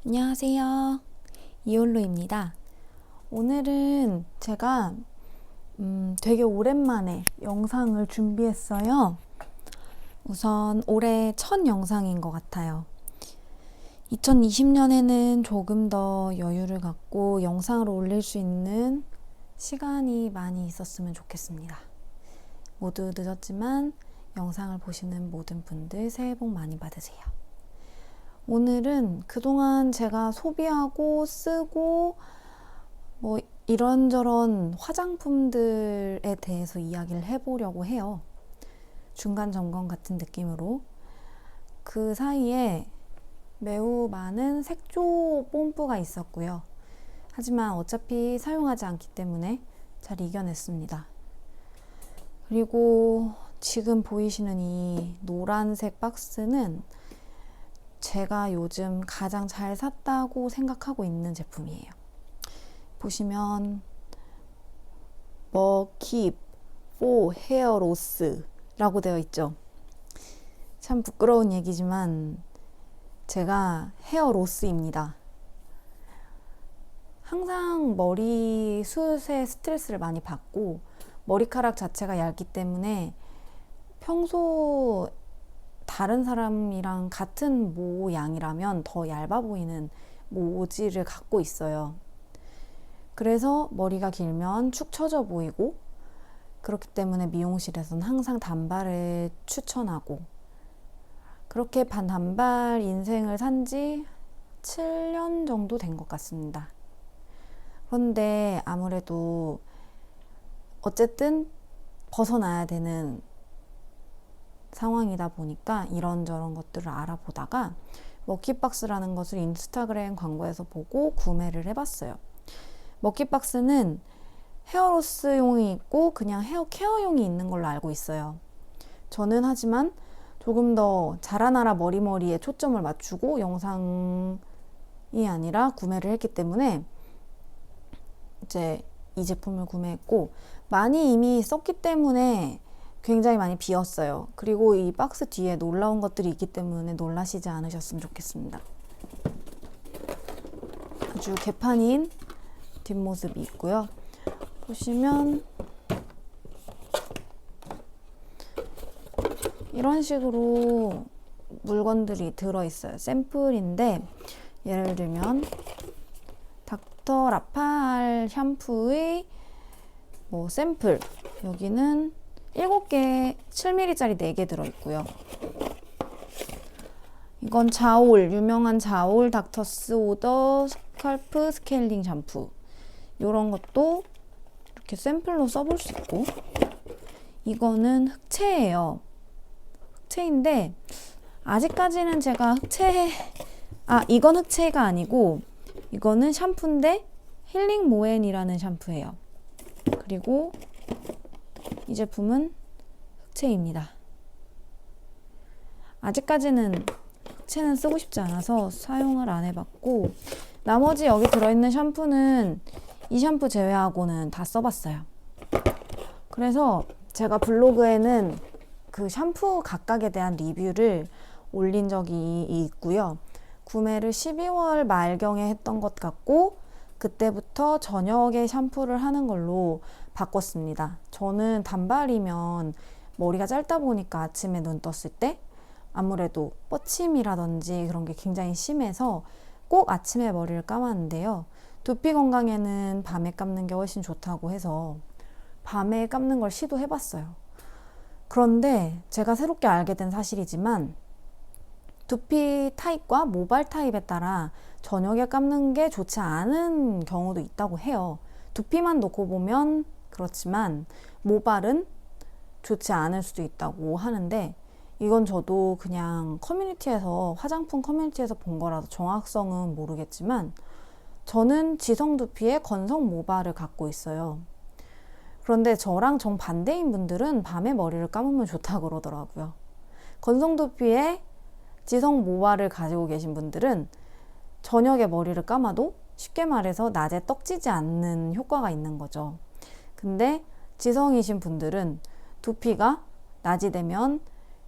안녕하세요. 이올로입니다. 오늘은 제가 되게 오랜만에 영상을 준비했어요. 우선 올해 첫 영상인 것 같아요. 2020년에는 조금 더 여유를 갖고 영상을 올릴 수 있는 시간이 많이 있었으면 좋겠습니다. 모두 늦었지만 영상을 보시는 모든 분들 새해 복 많이 받으세요. 오늘은 그동안 제가 소비하고 쓰고 이런저런 화장품들에 대해서 이야기를 해보려고 해요. 중간 점검 같은 느낌으로. 그 사이에 매우 많은 색조 뽐뿌가 있었고요. 하지만 어차피 사용하지 않기 때문에 잘 이겨냈습니다. 그리고 지금 보이시는 이 노란색 박스는 제가 요즘 가장 잘 샀다고 생각하고 있는 제품이에요. 보시면 머킵 4 헤어 로스 라고 되어 있죠. 참 부끄러운 얘기지만 제가 헤어 로스입니다. 항상 머리숱에 스트레스를 많이 받고 머리카락 자체가 얇기 때문에 평소 다른 사람이랑 같은 모양이라면 더 얇아 보이는 모질을 갖고 있어요. 그래서 머리가 길면 축 처져 보이고, 그렇기 때문에 미용실에서는 항상 단발을 추천하고, 그렇게 단발 인생을 산 지 7년 정도 된 것 같습니다. 그런데 아무래도 어쨌든 벗어나야 되는 상황이다 보니까 이런저런 것들을 알아보다가 먹키박스라는 것을 인스타그램 광고에서 보고 구매를 해봤어요. 먹키박스는 헤어로스용이 있고 그냥 헤어 케어용이 있는 걸로 알고 있어요. 저는 하지만 조금 더 자라나라 머리머리에 초점을 맞추고 영상이 아니라 구매를 했기 때문에 이제 이 제품을 구매했고, 많이 이미 썼기 때문에 굉장히 많이 비었어요. 그리고 이 박스 뒤에 놀라운 것들이 있기 때문에 놀라시지 않으셨으면 좋겠습니다. 아주 개판인 뒷모습이 있고요. 보시면 이런 식으로 물건들이 들어있어요. 샘플인데 예를 들면 닥터 라팔 샴푸의 샘플, 여기는 7개 7mm짜리 4개 들어있고요. 이건 자올, 유명한 자올 닥터스 오더 스칼프 스케일링 샴푸, 이런 것도 이렇게 샘플로 써볼 수 있고, 이거는 흑채예요. 흑채인데 아직까지는 제가 이건 흑채가 아니고 이거는 샴푸인데 힐링 모엔이라는 샴푸예요. 그리고 이 제품은 흑채입니다. 아직까지는 흑채는 쓰고 싶지 않아서 사용을 안 해봤고, 나머지 여기 들어있는 샴푸는 이 샴푸 제외하고는 다 써봤어요. 그래서 제가 블로그에는 그 샴푸 각각에 대한 리뷰를 올린 적이 있고요. 구매를 12월 말경에 했던 것 같고, 그때부터 저녁에 샴푸를 하는 걸로 바꿨습니다. 저는 단발이면 머리가 짧다 보니까 아침에 눈 떴을 때 아무래도 뻗침이라든지 그런 게 굉장히 심해서 꼭 아침에 머리를 감았는데요. 두피 건강에는 밤에 감는 게 훨씬 좋다고 해서 밤에 감는 걸 시도해봤어요. 그런데 제가 새롭게 알게 된 사실이지만 두피 타입과 모발 타입에 따라 저녁에 감는 게 좋지 않은 경우도 있다고 해요. 두피만 놓고 보면 그렇지만 모발은 좋지 않을 수도 있다고 하는데, 이건 저도 그냥 커뮤니티에서, 화장품 커뮤니티에서 본 거라서 정확성은 모르겠지만 저는 지성 두피에 건성 모발을 갖고 있어요. 그런데 저랑 정반대인 분들은 밤에 머리를 감으면 좋다고 그러더라고요. 건성 두피에 지성 모발을 가지고 계신 분들은 저녁에 머리를 감아도 쉽게 말해서 낮에 떡지지 않는 효과가 있는 거죠. 근데 지성이신 분들은 두피가 낮이 되면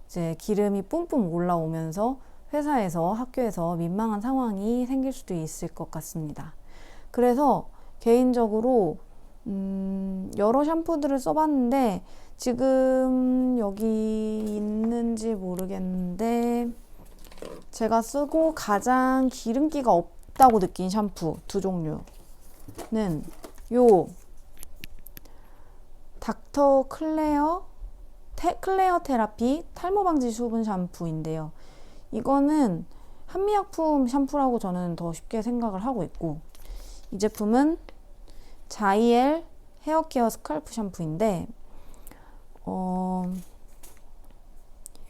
이제 기름이 뿜뿜 올라오면서 회사에서, 학교에서 민망한 상황이 생길 수도 있을 것 같습니다. 그래서 개인적으로 여러 샴푸들을 써봤는데 지금 여기 있는지 모르겠는데 제가 쓰고 가장 기름기가 없다고 느낀 샴푸 두 종류는 요 닥터 클레어 테라피 탈모 방지 수분 샴푸인데요. 이거는 한미약품 샴푸라고 저는 더 쉽게 생각을 하고 있고, 이 제품은 자이엘 헤어케어 스칼프 샴푸인데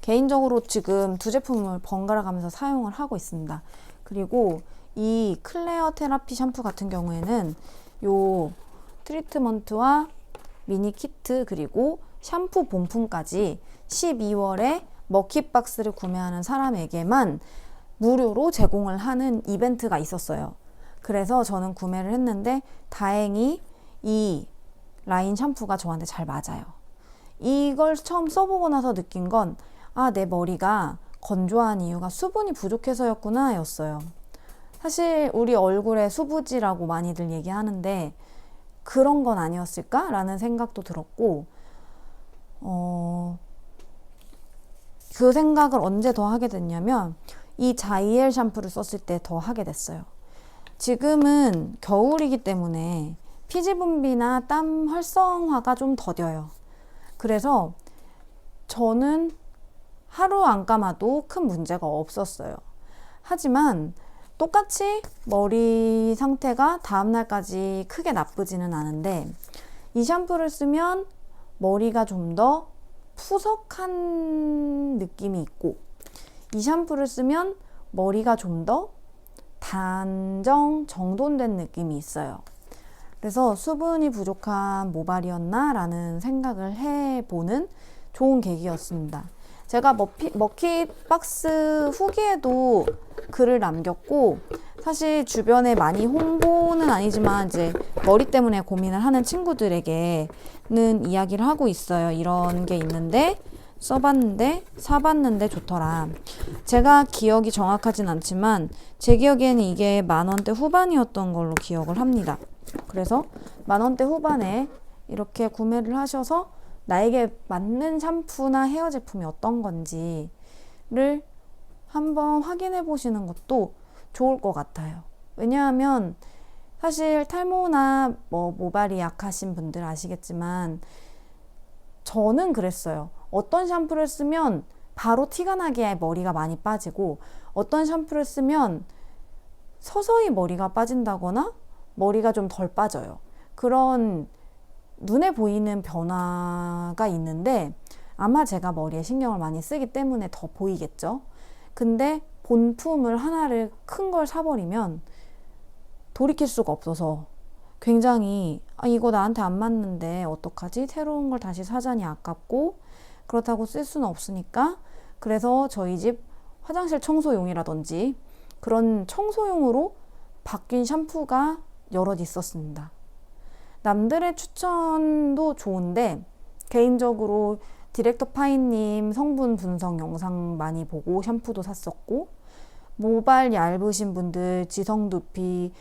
개인적으로 지금 두 제품을 번갈아 가면서 사용을 하고 있습니다. 그리고 이 클레어 테라피 샴푸 같은 경우에는 요 트리트먼트와 미니 키트 그리고 샴푸 본품까지 12월에 먹hit박스를 구매하는 사람에게만 무료로 제공을 하는 이벤트가 있었어요. 그래서 저는 구매를 했는데 다행히 이 라인 샴푸가 저한테 잘 맞아요. 이걸 처음 써보고 나서 느낀 건 내 머리가 건조한 이유가 수분이 부족해서였구나 였어요. 사실 우리 얼굴에 수부지라고 많이들 얘기하는데 그런 건 아니었을까? 라는 생각도 들었고 그 생각을 언제 더 하게 됐냐면 이 자이엘 샴푸를 썼을 때 더 하게 됐어요. 지금은 겨울이기 때문에 피지 분비나 땀 활성화가 좀 더뎌요. 그래서 저는 하루 안 감아도 큰 문제가 없었어요. 하지만 똑같이 머리 상태가 다음날까지 크게 나쁘지는 않은데 이 샴푸를 쓰면 머리가 좀 더 푸석한 느낌이 있고 이 샴푸를 쓰면 머리가 좀 더 단정 정돈된 느낌이 있어요. 그래서 수분이 부족한 모발이었나 라는 생각을 해보는 좋은 계기였습니다. 제가 먹hit박스 후기에도 글을 남겼고 사실 주변에 많이 홍보는 아니지만 이제 머리 때문에 고민을 하는 친구들에게는 이야기를 하고 있어요. 이런 게 있는데 써봤는데 사봤는데 좋더라. 제가 기억이 정확하진 않지만 제 기억에는 이게 10,000원대 후반이었던 걸로 기억을 합니다. 그래서 10,000원대 후반에 이렇게 구매를 하셔서 나에게 맞는 샴푸나 헤어 제품이 어떤 건지를 한번 확인해 보시는 것도 좋을 것 같아요. 왜냐하면 사실 탈모나 모발이 약하신 분들 아시겠지만 저는 그랬어요. 어떤 샴푸를 쓰면 바로 티가 나게 머리가 많이 빠지고 어떤 샴푸를 쓰면 서서히 머리가 빠진다거나 머리가 좀 덜 빠져요. 그런 눈에 보이는 변화가 있는데 아마 제가 머리에 신경을 많이 쓰기 때문에 더 보이겠죠. 근데 본품을 하나를 큰 걸 사버리면 돌이킬 수가 없어서 굉장히 이거 나한테 안 맞는데 어떡하지? 새로운 걸 다시 사자니 아깝고 그렇다고 쓸 수는 없으니까 그래서 저희 집 화장실 청소용이라든지 그런 청소용으로 바뀐 샴푸가 여럿 있었습니다. 남들의 추천도 좋은데 개인적으로 디렉터 파이님 성분 분석 영상 많이 보고 샴푸도 샀었고 모발 얇으신 분들 지성 두피,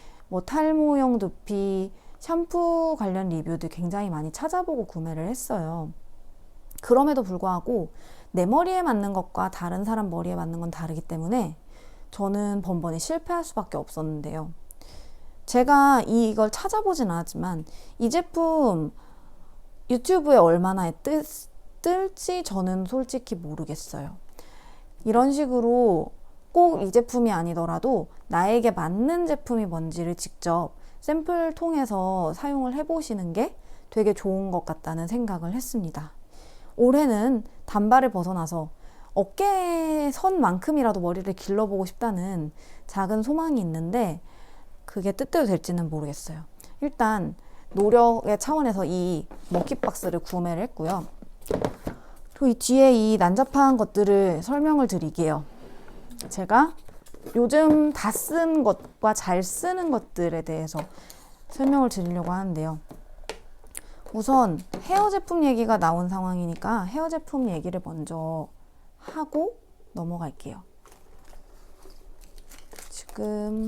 탈모용 두피 샴푸 관련 리뷰들 굉장히 많이 찾아보고 구매를 했어요. 그럼에도 불구하고 내 머리에 맞는 것과 다른 사람 머리에 맞는 건 다르기 때문에 저는 번번이 실패할 수밖에 없었는데요. 제가 이걸 찾아보진 않았지만 이 제품 유튜브에 얼마나 뜰지 저는 솔직히 모르겠어요. 이런 식으로 꼭 이 제품이 아니더라도 나에게 맞는 제품이 뭔지를 직접 샘플 통해서 사용을 해보시는 게 되게 좋은 것 같다는 생각을 했습니다. 올해는 단발을 벗어나서 어깨 선만큼이라도 머리를 길러보고 싶다는 작은 소망이 있는데 그게 뜻대로 될지는 모르겠어요. 일단 노력의 차원에서 이 먹hit박스를 구매를 했고요. 또 이 뒤에 이 난잡한 것들을 설명을 드릴게요. 제가 요즘 다 쓴 것과 잘 쓰는 것들에 대해서 설명을 드리려고 하는데요. 우선 헤어 제품 얘기가 나온 상황이니까 헤어 제품 얘기를 먼저 하고 넘어갈게요. 조금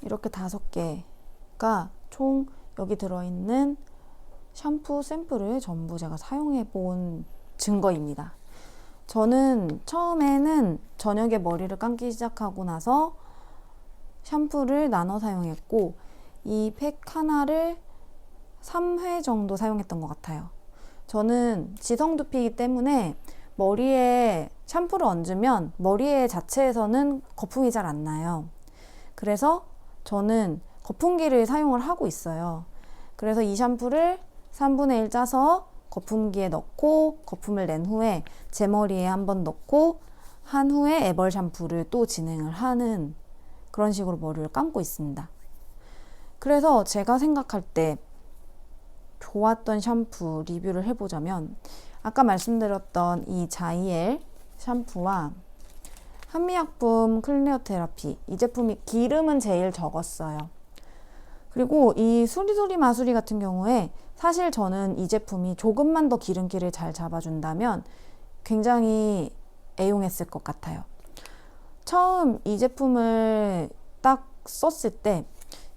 이렇게 5개가 총 여기 들어있는 샴푸 샘플을 전부 제가 사용해 본 증거입니다. 저는 처음에는 저녁에 머리를 감기 시작하고 나서 샴푸를 나눠 사용했고 이 팩 하나를 3회 정도 사용했던 것 같아요. 저는 지성두피이기 때문에 머리에 샴푸를 얹으면 머리에 자체에서는 거품이 잘 안 나요. 그래서 저는 거품기를 사용을 하고 있어요. 그래서 이 샴푸를 3분의 1 짜서 거품기에 넣고 거품을 낸 후에 제 머리에 한번 넣고 한 후에 애벌 샴푸를 또 진행을 하는 그런 식으로 머리를 감고 있습니다. 그래서 제가 생각할 때 좋았던 샴푸 리뷰를 해보자면 아까 말씀드렸던 이 자이엘 샴푸와 한미약품 클리어 테라피, 이 제품이 기름은 제일 적었어요. 그리고 이 수리수리 마수리 같은 경우에 사실 저는 이 제품이 조금만 더 기름기를 잘 잡아준다면 굉장히 애용했을 것 같아요. 처음 이 제품을 딱 썼을 때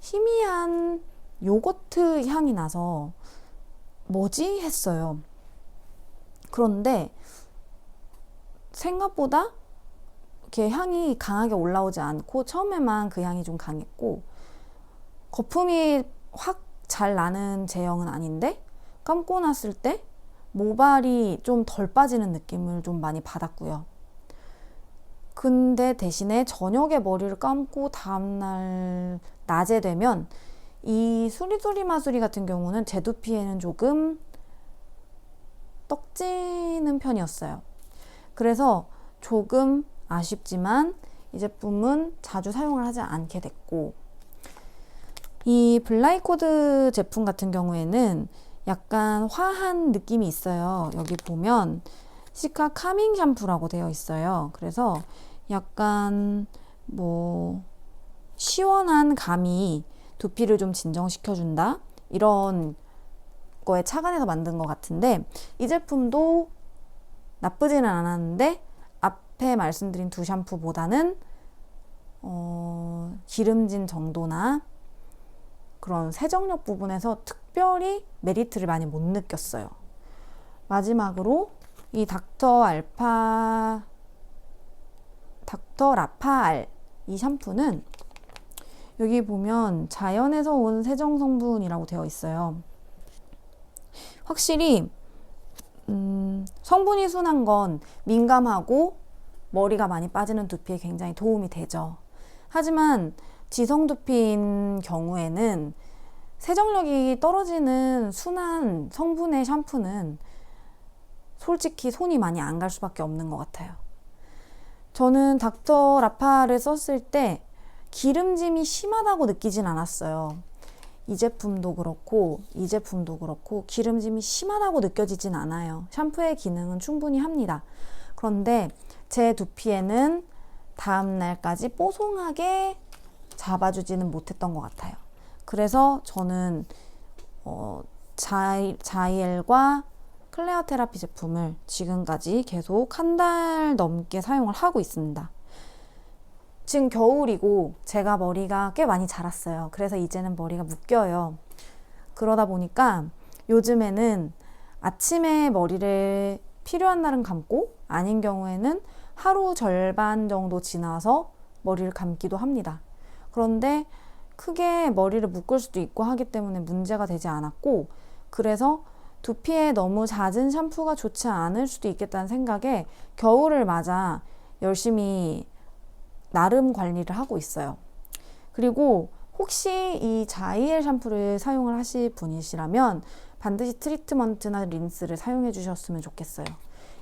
희미한 요거트 향이 나서 뭐지? 했어요. 그런데 생각보다 이렇게 향이 강하게 올라오지 않고 처음에만 그 향이 좀 강했고 거품이 확 잘 나는 제형은 아닌데 감고 났을 때 모발이 좀 덜 빠지는 느낌을 좀 많이 받았고요. 근데 대신에 저녁에 머리를 감고 다음날 낮에 되면 이 수리수리 마수리 같은 경우는 제 두피에는 조금 떡지는 편이었어요. 그래서 조금 아쉽지만 이 제품은 자주 사용을 하지 않게 됐고, 이 블라이코드 제품 같은 경우에는 약간 화한 느낌이 있어요. 여기 보면 시카 카밍 샴푸라고 되어 있어요. 그래서 약간 뭐 시원한 감이 두피를 좀 진정시켜준다 이런 거에 착안해서 만든 것 같은데 이 제품도 나쁘지는 않았는데 앞에 말씀드린 두 샴푸보다는 기름진 정도나 그런 세정력 부분에서 특별히 메리트를 많이 못 느꼈어요. 마지막으로 이 닥터 라파알 이 샴푸는 여기 보면 자연에서 온 세정 성분이라고 되어 있어요. 확실히 성분이 순한 건 민감하고 머리가 많이 빠지는 두피에 굉장히 도움이 되죠. 하지만 지성 두피인 경우에는 세정력이 떨어지는 순한 성분의 샴푸는 솔직히 손이 많이 안 갈 수밖에 없는 것 같아요. 저는 닥터 라파를 썼을 때 기름짐이 심하다고 느끼진 않았어요. 이 제품도 그렇고 이 제품도 그렇고 기름짐이 심하다고 느껴지진 않아요. 샴푸의 기능은 충분히 합니다. 그런데 제 두피에는 다음날까지 뽀송하게 잡아주지는 못했던 것 같아요. 그래서 저는 자이엘과 클레어 테라피 제품을 지금까지 계속 한 달 넘게 사용을 하고 있습니다. 지금 겨울이고 제가 머리가 꽤 많이 자랐어요. 그래서 이제는 머리가 묶여요. 그러다 보니까 요즘에는 아침에 머리를 필요한 날은 감고 아닌 경우에는 하루 절반 정도 지나서 머리를 감기도 합니다. 그런데 크게 머리를 묶을 수도 있고 하기 때문에 문제가 되지 않았고, 그래서 두피에 너무 잦은 샴푸가 좋지 않을 수도 있겠다는 생각에 겨울을 맞아 열심히 나름 관리를 하고 있어요. 그리고 혹시 이 자이엘 샴푸를 사용을 하실 분이시라면 반드시 트리트먼트나 린스를 사용해 주셨으면 좋겠어요.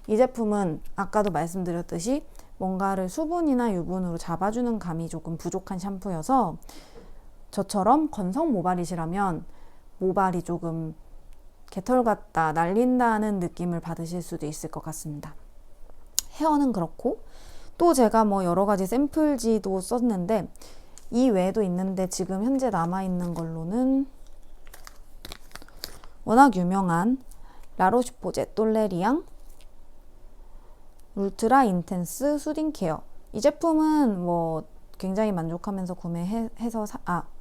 이 제품은 아까도 말씀드렸듯이 뭔가를 수분이나 유분으로 잡아주는 감이 조금 부족한 샴푸여서 저처럼 건성 모발이시라면 모발이 조금 개털 같다, 날린다는 느낌을 받으실 수도 있을 것 같습니다. 헤어는 그렇고, 또 제가 뭐 여러 가지 샘플지도 썼는데 이 외에도 있는데 지금 현재 남아있는 걸로는 워낙 유명한 라로슈포제 똘레리앙 울트라 인텐스 수딩 케어. 이 제품은 뭐 굉장히 만족하면서 구매해서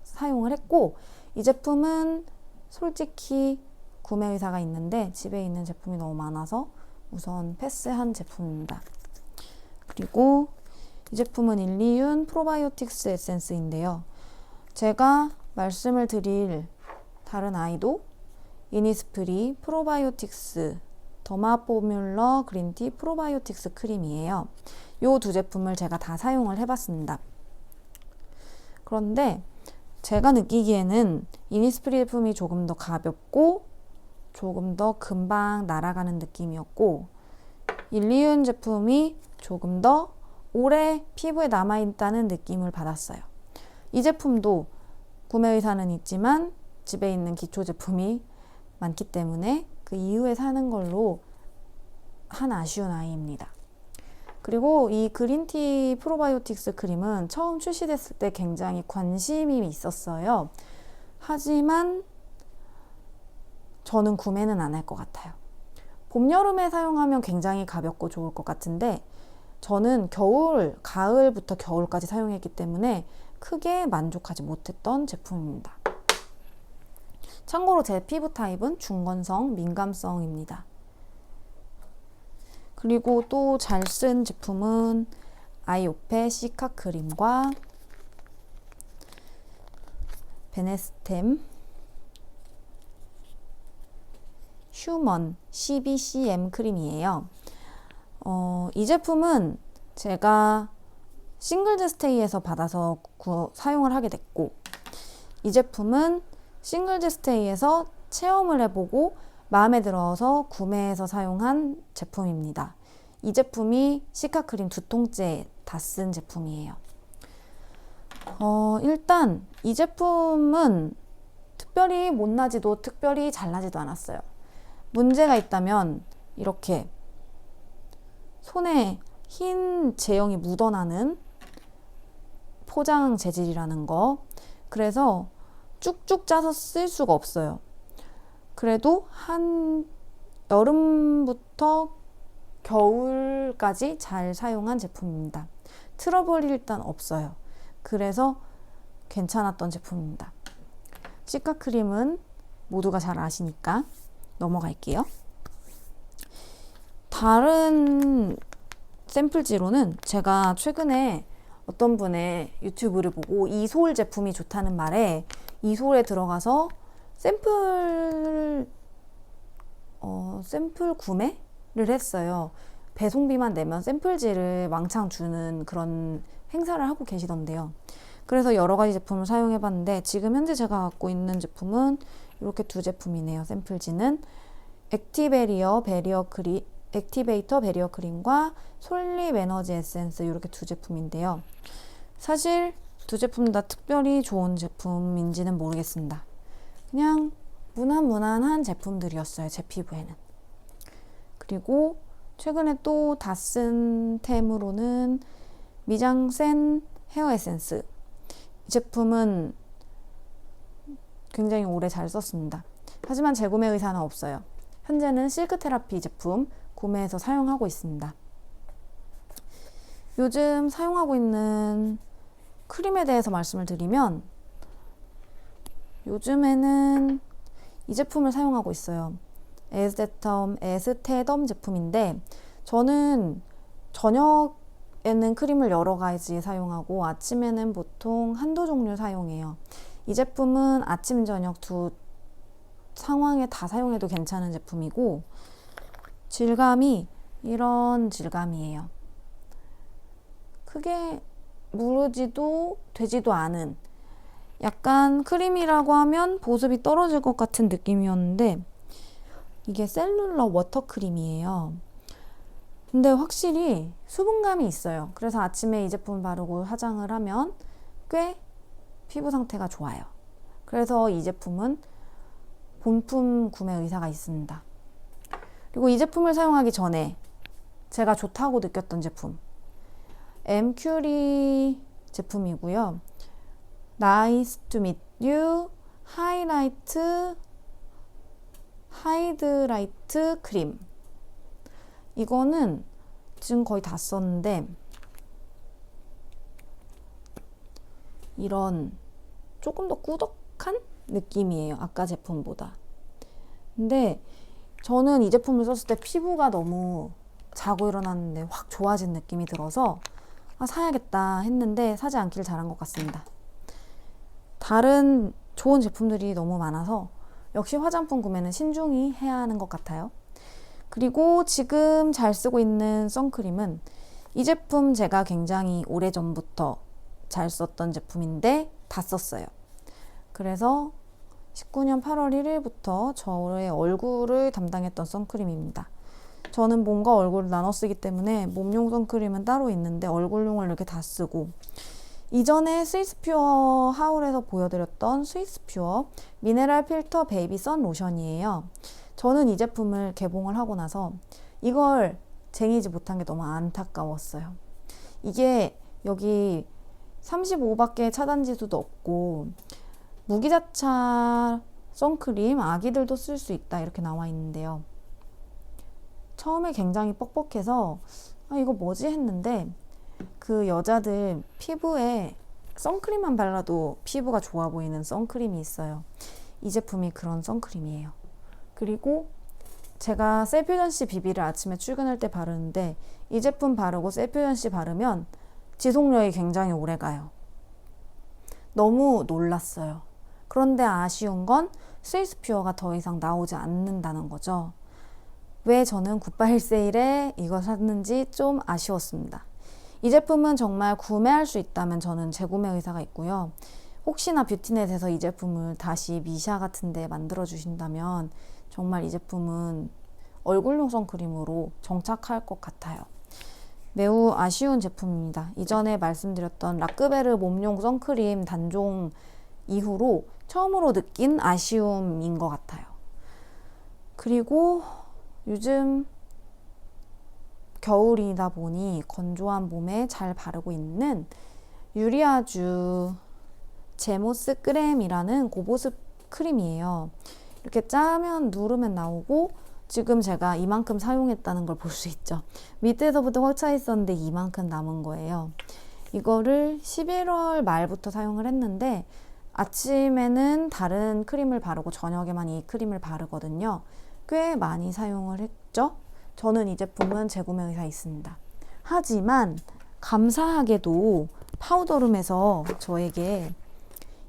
사용을 했고, 이 제품은 솔직히 구매 의사가 있는데 집에 있는 제품이 너무 많아서 우선 패스한 제품입니다. 그리고 이 제품은 일리윤 프로바이오틱스 에센스인데요. 제가 말씀을 드릴 다른 아이도 이니스프리 프로바이오틱스 더마 포뮬러 그린티 프로바이오틱스 크림이에요. 이 두 제품을 제가 다 사용을 해봤습니다. 그런데 제가 느끼기에는 이니스프리 제품이 조금 더 가볍고 조금 더 금방 날아가는 느낌이었고, 일리윤 제품이 조금 더 오래 피부에 남아있다는 느낌을 받았어요. 이 제품도 구매 의사는 있지만 집에 있는 기초 제품이 많기 때문에 그 이후에 사는 걸로 한 아쉬운 아이입니다. 그리고 이 그린티 프로바이오틱스 크림은 처음 출시됐을 때 굉장히 관심이 있었어요. 하지만 저는 구매는 안 할 것 같아요. 봄, 여름에 사용하면 굉장히 가볍고 좋을 것 같은데 저는 가을부터 겨울까지 사용했기 때문에 크게 만족하지 못했던 제품입니다. 참고로 제 피부 타입은 중건성, 민감성입니다. 그리고 또 잘 쓴 제품은 아이오페 시카 크림과 베네스템 휴먼 CBCM 크림이에요. 이 제품은 제가 싱글즈 스테이에서 받아서 사용을 하게 됐고, 이 제품은 싱글즈 스테이에서 체험을 해보고 마음에 들어서 구매해서 사용한 제품입니다. 이 제품이 시카크림 2통째 다 쓴 제품이에요. 일단 이 제품은 특별히 못나지도 특별히 잘나지도 않았어요. 문제가 있다면 이렇게 손에 흰 제형이 묻어나는 포장 재질이라는 거. 그래서 쭉쭉 짜서 쓸 수가 없어요. 그래도 한 여름부터 겨울까지 잘 사용한 제품입니다. 트러블이 일단 없어요. 그래서 괜찮았던 제품입니다. 시카크림은 모두가 잘 아시니까 넘어갈게요. 다른 샘플지로는 제가 최근에 어떤 분의 유튜브를 보고 이솔 제품이 좋다는 말에 이솔에 들어가서 샘플 구매를 했어요. 배송비만 내면 샘플지를 왕창 주는 그런 행사를 하고 계시던데요. 그래서 여러 가지 제품을 사용해 봤는데 지금 현재 제가 갖고 있는 제품은 이렇게 두 제품이네요. 샘플지는 액티베이터 베리어 크림과 솔립 에너지 에센스 이렇게 두 제품인데요. 사실 두 제품 다 특별히 좋은 제품인지는 모르겠습니다. 그냥 무난무난한 제품들이었어요. 제 피부에는. 그리고 최근에 또 다 쓴 템으로는 미장센 헤어 에센스. 이 제품은 굉장히 오래 잘 썼습니다. 하지만 재구매 의사는 없어요. 현재는 실크 테라피 제품 구매해서 사용하고 있습니다. 요즘 사용하고 있는 크림에 대해서 말씀을 드리면 요즘에는 이 제품을 사용하고 있어요. 에스테덤 제품인데 저는 저녁에는 크림을 여러 가지 사용하고 아침에는 보통 한두 종류 사용해요. 이 제품은 아침, 저녁 두 상황에 다 사용해도 괜찮은 제품이고 질감이 이런 질감이에요. 크게 무르지도 되지도 않은 약간 크림이라고 하면 보습이 떨어질 것 같은 느낌이었는데 이게 셀룰러 워터 크림이에요. 근데 확실히 수분감이 있어요. 그래서 아침에 이 제품 바르고 화장을 하면 꽤 피부 상태가 좋아요. 그래서 이 제품은 본품 구매 의사가 있습니다. 그리고 이 제품을 사용하기 전에 제가 좋다고 느꼈던 제품 엠큐리 제품이고요. Nice to meet you 하이라이트 하이드라이트 크림. 이거는 지금 거의 다 썼는데 이런 조금 더 꾸덕한 느낌이에요. 아까 제품보다. 근데 저는 이 제품을 썼을 때 피부가 너무 자고 일어났는데 확 좋아진 느낌이 들어서 사야겠다 했는데 사지 않길 잘한 것 같습니다. 다른 좋은 제품들이 너무 많아서 역시 화장품 구매는 신중히 해야 하는 것 같아요. 그리고 지금 잘 쓰고 있는 선크림은 이 제품 제가 굉장히 오래전부터 잘 썼던 제품인데 다 썼어요. 그래서 19년 8월 1일부터 저의 얼굴을 담당했던 선크림입니다. 저는 몸과 얼굴을 나눠 쓰기 때문에 몸용 선크림은 따로 있는데 얼굴용을 이렇게 다 쓰고, 이전에 스위스퓨어 하울에서 보여드렸던 스위스퓨어 미네랄 필터 베이비 선 로션이에요. 저는 이 제품을 개봉을 하고 나서 이걸 쟁이지 못한 게 너무 안타까웠어요. 이게 여기 35밖에 차단지수도 없고 무기자차 선크림 아기들도 쓸 수 있다 이렇게 나와 있는데요. 처음에 굉장히 뻑뻑해서 이거 뭐지 했는데 그 여자들 피부에 선크림만 발라도 피부가 좋아 보이는 선크림이 있어요. 이 제품이 그런 선크림이에요. 그리고 제가 셀퓨전시 비비를 아침에 출근할 때 바르는데 이 제품 바르고 셀퓨전시 바르면 지속력이 굉장히 오래 가요. 너무 놀랐어요. 그런데 아쉬운 건 스위스퓨어가 더 이상 나오지 않는다는 거죠. 왜 저는 굿바이 세일에 이거 샀는지 좀 아쉬웠습니다. 이 제품은 정말 구매할 수 있다면 저는 재구매 의사가 있고요. 혹시나 뷰티넷에서 이 제품을 다시 미샤 같은 데 만들어 주신다면 정말 이 제품은 얼굴용 선크림으로 정착할 것 같아요. 매우 아쉬운 제품입니다. 이전에 말씀드렸던 라크베르 몸용 선크림 단종 이후로 처음으로 느낀 아쉬움인 것 같아요. 그리고 요즘 겨울이다 보니 건조한 몸에 잘 바르고 있는 유리아주 제모스 크렘이라는 고보습 크림이에요. 이렇게 짜면 누르면 나오고 지금 제가 이만큼 사용했다는 걸 볼 수 있죠. 밑에서부터 꽉 차 있었는데 이만큼 남은 거예요. 이거를 11월 말부터 사용을 했는데 아침에는 다른 크림을 바르고 저녁에만 이 크림을 바르거든요. 꽤 많이 사용을 했죠. 저는 이 제품은 재구매 의사 있습니다. 하지만 감사하게도 파우더룸에서 저에게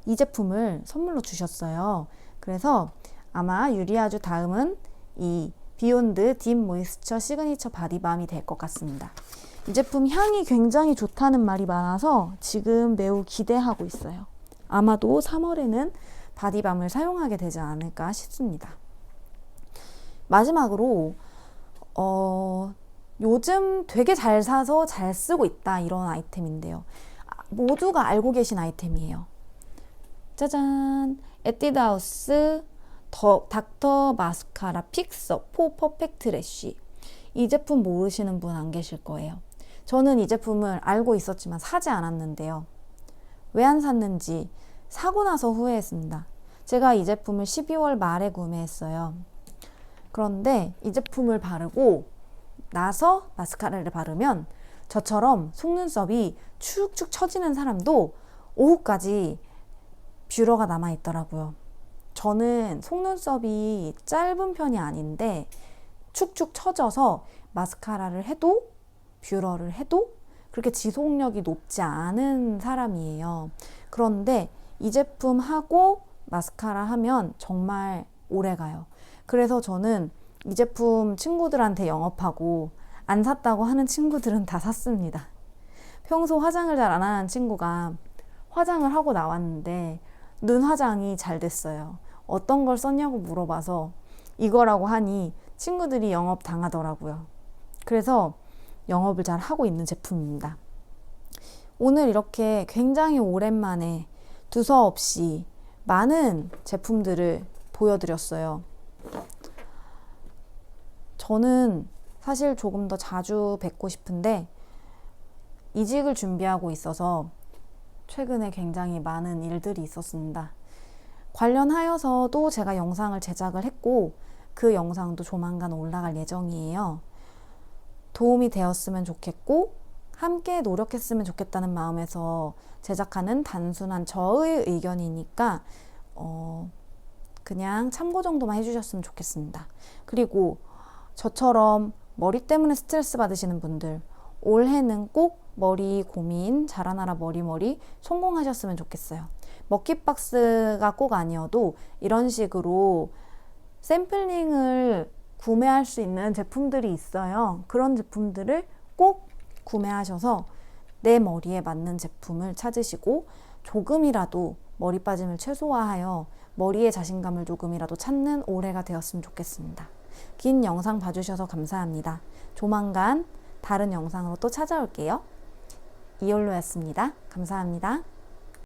이 제품을 선물로 주셨어요. 그래서 아마 유리아주 다음은 이 비욘드 딥 모이스처 시그니처 바디밤이 될 것 같습니다. 이 제품 향이 굉장히 좋다는 말이 많아서 지금 매우 기대하고 있어요. 아마도 3월에는 바디밤을 사용하게 되지 않을까 싶습니다. 마지막으로 요즘 되게 잘 사서 잘 쓰고 있다 이런 아이템인데요. 모두가 알고 계신 아이템이에요. 짜잔! 에뛰드하우스 닥터 마스카라 픽서 포 퍼펙트 래쉬. 이 제품 모르시는 분 안 계실 거예요. 저는 이 제품을 알고 있었지만 사지 않았는데요. 왜 안 샀는지 사고 나서 후회했습니다. 제가 이 제품을 12월 말에 구매했어요. 그런데 이 제품을 바르고 나서 마스카라를 바르면 저처럼 속눈썹이 축축 처지는 사람도 오후까지 뷰러가 남아있더라고요. 저는 속눈썹이 짧은 편이 아닌데 축축 처져서 마스카라를 해도 뷰러를 해도 그렇게 지속력이 높지 않은 사람이에요. 그런데 이 제품 하고 마스카라 하면 정말 오래 가요. 그래서 저는 이 제품 친구들한테 영업하고 안 샀다고 하는 친구들은 다 샀습니다. 평소 화장을 잘 안 하는 친구가 화장을 하고 나왔는데 눈 화장이 잘 됐어요. 어떤 걸 썼냐고 물어봐서 이거라고 하니 친구들이 영업 당하더라고요. 그래서 영업을 잘 하고 있는 제품입니다. 오늘 이렇게 굉장히 오랜만에 두서없이 많은 제품들을 보여드렸어요. 저는 사실 조금 더 자주 뵙고 싶은데 이직을 준비하고 있어서 최근에 굉장히 많은 일들이 있었습니다. 관련하여서도 제가 영상을 제작을 했고 그 영상도 조만간 올라갈 예정이에요. 도움이 되었으면 좋겠고 함께 노력했으면 좋겠다는 마음에서 제작하는 단순한 저의 의견이니까 그냥 참고 정도만 해주셨으면 좋겠습니다. 그리고 저처럼 머리 때문에 스트레스 받으시는 분들, 올해는 꼭 머리 고민, 자라나라 머리 성공하셨으면 좋겠어요. 먹기박스가 꼭 아니어도 이런 식으로 샘플링을 구매할 수 있는 제품들이 있어요. 그런 제품들을 꼭 구매하셔서 내 머리에 맞는 제품을 찾으시고 조금이라도 머리 빠짐을 최소화하여 머리에 자신감을 조금이라도 찾는 올해가 되었으면 좋겠습니다. 긴 영상 봐주셔서 감사합니다. 조만간 다른 영상으로 또 찾아올게요. 이올로였습니다. 감사합니다.